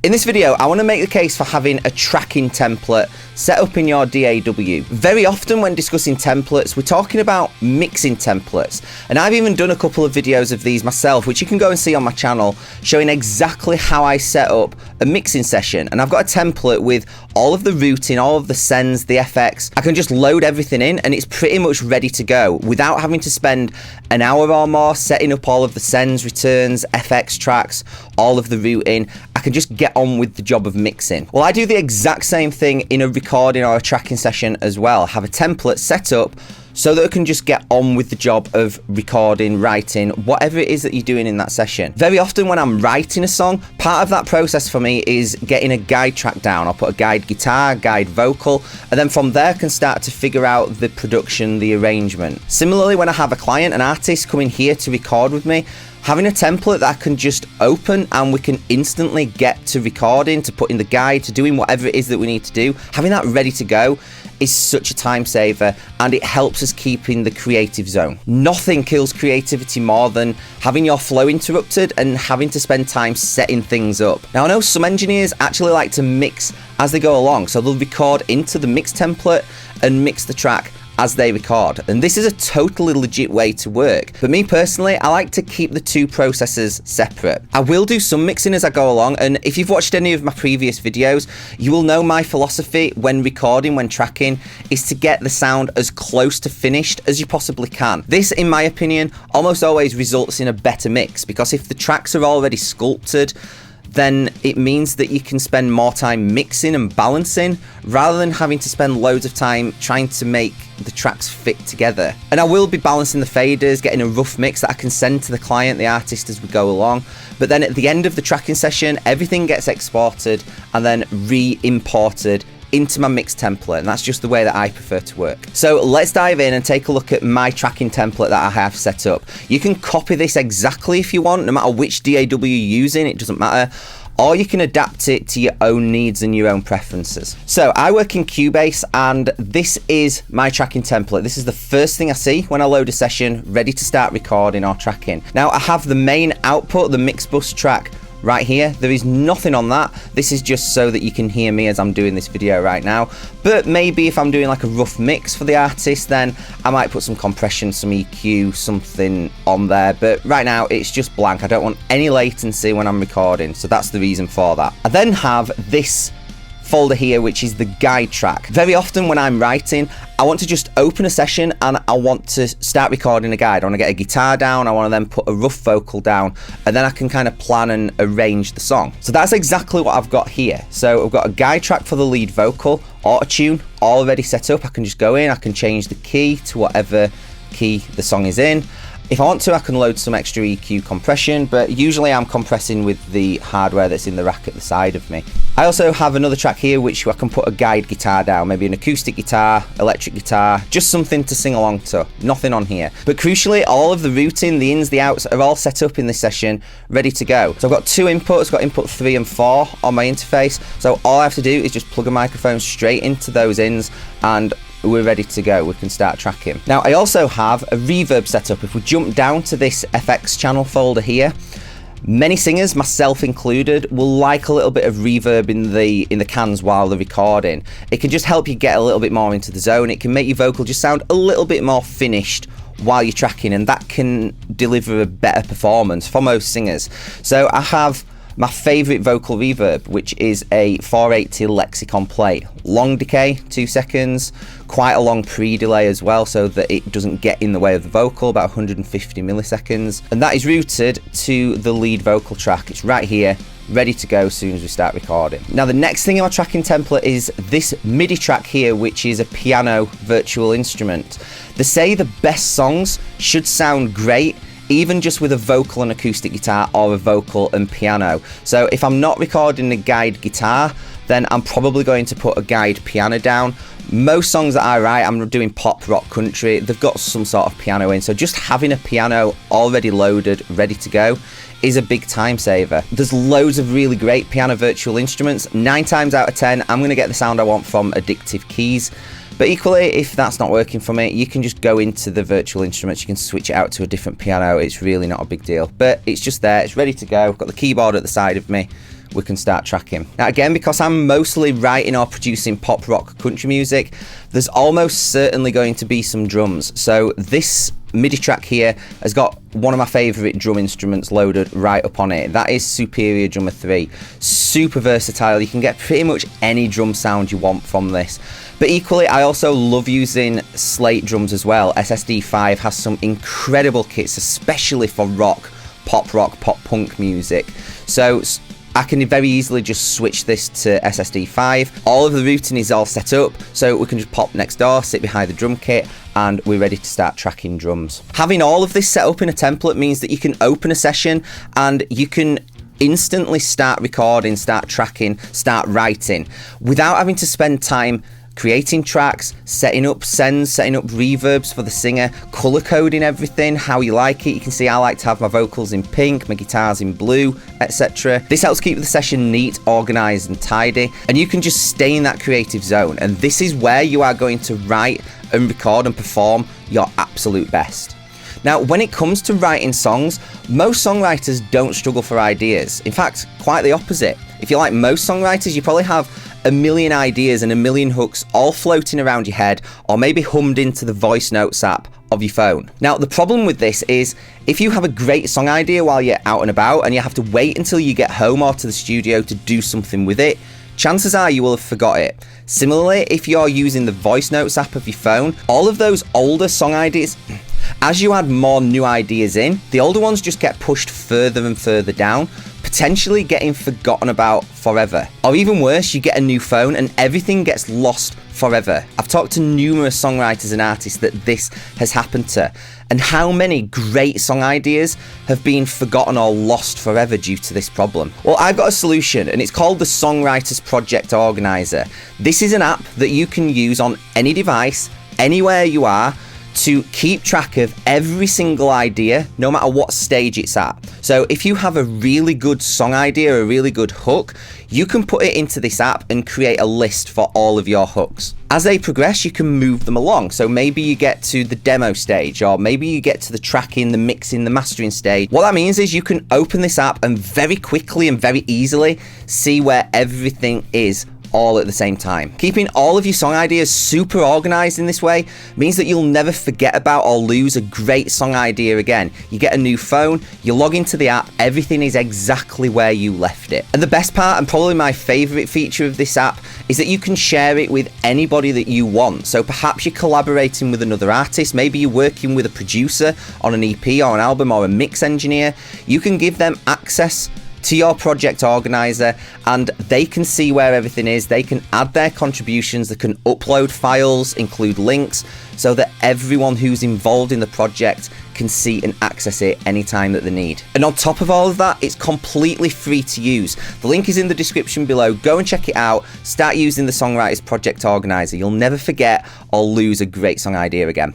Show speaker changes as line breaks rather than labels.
In this video, I want to make the case for having a tracking template set up in your DAW. Very often when discussing templates, we're talking about mixing templates. And I've even done a couple of videos of these myself, which you can go and see on my channel, showing exactly how I set up a mixing session. And I've got a template with all of the routing, all of the sends, the FX. I can just load everything in and it's pretty much ready to go without having to spend an hour or more setting up all of the sends, returns, FX tracks, all of the routing. I can just get on with the job of mixing. Well, I do the exact same thing in a recording or a tracking session as well. Have a template set up so that I can just get on with the job of recording, writing, whatever it is that you're doing in that session. Very often when I'm writing a song, part of that process for me is getting a guide track down. I'll put a guide guitar, guide vocal, and then from there I can start to figure out the production, the arrangement. Similarly, when I have a client, an artist coming here to record with me, having a template that I can just open and we can instantly get to recording, to putting the guide, to doing whatever it is that we need to do, having that ready to go is such a time saver, and it helps us keep in the creative zone. Nothing kills creativity more than having your flow interrupted and having to spend time setting things up. Now, I know some engineers actually like to mix as they go along, so they'll record into the mix template and mix the track as they record, and this is a totally legit way to work. But me personally, I like to keep the two processes separate. I will do some mixing as I go along, and if you've watched any of my previous videos, you will know my philosophy when recording, when tracking, is to get the sound as close to finished as you possibly can. This, in my opinion, almost always results in a better mix, because if the tracks are already sculpted, then it means that you can spend more time mixing and balancing rather than having to spend loads of time trying to make the tracks fit together. And I will be balancing the faders, getting a rough mix that I can send to the client, the artist, as we go along. But then at the end of the tracking session, everything gets exported and then re-imported into my mix template, and that's just the way that I prefer to work. So let's dive in and take a look at my tracking template that I have set up. You can copy this exactly if you want, no matter which DAW you're using, it doesn't matter, or you can adapt it to your own needs and your own preferences. So I work in Cubase, and this is my tracking template. This is the first thing I see when I load a session ready to start recording or tracking. Now I have the main output, the mix bus track, right here. There is nothing on that. This is just so that you can hear me as I'm doing this video right now. But maybe if I'm doing like a rough mix for the artist, then I might put some compression, some EQ, something on there. But right now it's just blank. I don't want any latency when I'm recording, so that's the reason for that. I then have this folder here, which is the guide track. Very often when I'm writing, I want to just open a session and I want to start recording a guide. I want to get a guitar down, I want to then put a rough vocal down, and then I can kind of plan and arrange the song. So that's exactly what I've got here. So I've got a guide track for the lead vocal, auto-tune already set up. I can just go in, I can change the key to whatever key the song is in. If I want to, I can load some extra EQ compression, but usually I'm compressing with the hardware that's in the rack at the side of me. I also have another track here which I can put a guide guitar down, maybe an acoustic guitar, electric guitar, just something to sing along to, nothing on here. But crucially, all of the routing, the ins, the outs are all set up in this session, ready to go. So I've got two inputs, I've got input 3 and 4 on my interface, so all I have to do is just plug a microphone straight into those ins and we're ready to go. We can start tracking. Now I also have a reverb setup. If we jump down to this FX channel folder here, many singers, myself included, will like a little bit of reverb in the cans while they're recording. It can just help you get a little bit more into the zone. It can make your vocal just sound a little bit more finished while you're tracking, and that can deliver a better performance for most singers. So I have my favorite vocal reverb, which is a 480 Lexicon plate. Long decay, 2 seconds, quite a long pre-delay as well, so that it doesn't get in the way of the vocal, about 150 milliseconds. And that is routed to the lead vocal track. It's right here, ready to go as soon as we start recording. Now the next thing in my tracking template is this MIDI track here, which is a piano virtual instrument. They say the best songs should sound great even just with a vocal and acoustic guitar or a vocal and piano. So if I'm not recording a guide guitar, then I'm probably going to put a guide piano down. Most songs that I write, I'm doing pop, rock, country, they've got some sort of piano in, so just having a piano already loaded, ready to go, is a big time saver. There's loads of really great piano virtual instruments. 9 times out of 10, I'm going to get the sound I want from Addictive Keys. But equally, if that's not working for me, you can just go into the virtual instruments, you can switch it out to a different piano. It's really not a big deal, but it's just there, it's ready to go. I've got the keyboard at the side of me. We can start tracking. Now again, because I'm mostly writing or producing pop, rock, country music, there's almost certainly going to be some drums. So this MIDI track here has got one of my favourite drum instruments loaded right up on it. That is Superior Drummer 3. Super versatile, you can get pretty much any drum sound you want from this. But equally, I also love using slate drums as well. SSD5 has some incredible kits, especially for rock, pop punk music. So I can very easily just switch this to SSD5. All of the routing is all set up, so we can just pop next door, sit behind the drum kit, and we're ready to start tracking drums. Having all of this set up in a template means that you can open a session and you can instantly start recording, start tracking, start writing without having to spend time creating tracks, setting up sends, setting up reverbs for the singer, color coding everything how you like it. You can see I like to have my vocals in pink, my guitars in blue, etc. This helps keep the session neat, organized and tidy, and you can just stay in that creative zone, and this is where you are going to write and record and perform your absolute best. Now, when it comes to writing songs, most songwriters don't struggle for ideas. In fact, quite the opposite. If you're like most songwriters, you probably have a million ideas and a million hooks all floating around your head, or maybe hummed into the voice notes app of your phone. Now, the problem with this is if you have a great song idea while you're out and about and you have to wait until you get home or to the studio to do something with it, chances are you will have forgot it. Similarly, if you're using the voice notes app of your phone, all of those older song ideas, as you add more new ideas in, the older ones just get pushed further and further down, potentially getting forgotten about forever. Or even worse, you get a new phone and everything gets lost forever. I've talked to numerous songwriters and artists that this has happened to, and how many great song ideas have been forgotten or lost forever due to this problem. Well, I've got a solution, and it's called the Songwriters Project Organiser. This is an app that you can use on any device, anywhere you are, to keep track of every single idea, no matter what stage it's at. So if you have a really good song idea, a really good hook, you can put it into this app and create a list for all of your hooks. As they progress, you can move them along. So maybe you get to the demo stage, or maybe you get to the tracking, the mixing, the mastering stage. What that means is you can open this app and very quickly and very easily see where everything is all at the same time. Keeping all of your song ideas super organized in this way means that you'll never forget about or lose a great song idea again. You get a new phone, you log into the app, everything is exactly where you left it. And the best part, and probably my favorite feature of this app, is that you can share it with anybody that you want. So perhaps you're collaborating with another artist, maybe you're working with a producer on an EP or an album, or a mix engineer. You can give them access to your project organizer and they can see where everything is. They can add their contributions, they can upload files, include links, so that everyone who's involved in the project can see and access it anytime that they need. And on top of all of that, it's completely free to use. The link is in the description below. Go and check it out. Start using the Songwriters Project Organizer. You'll never forget or lose a great song idea again.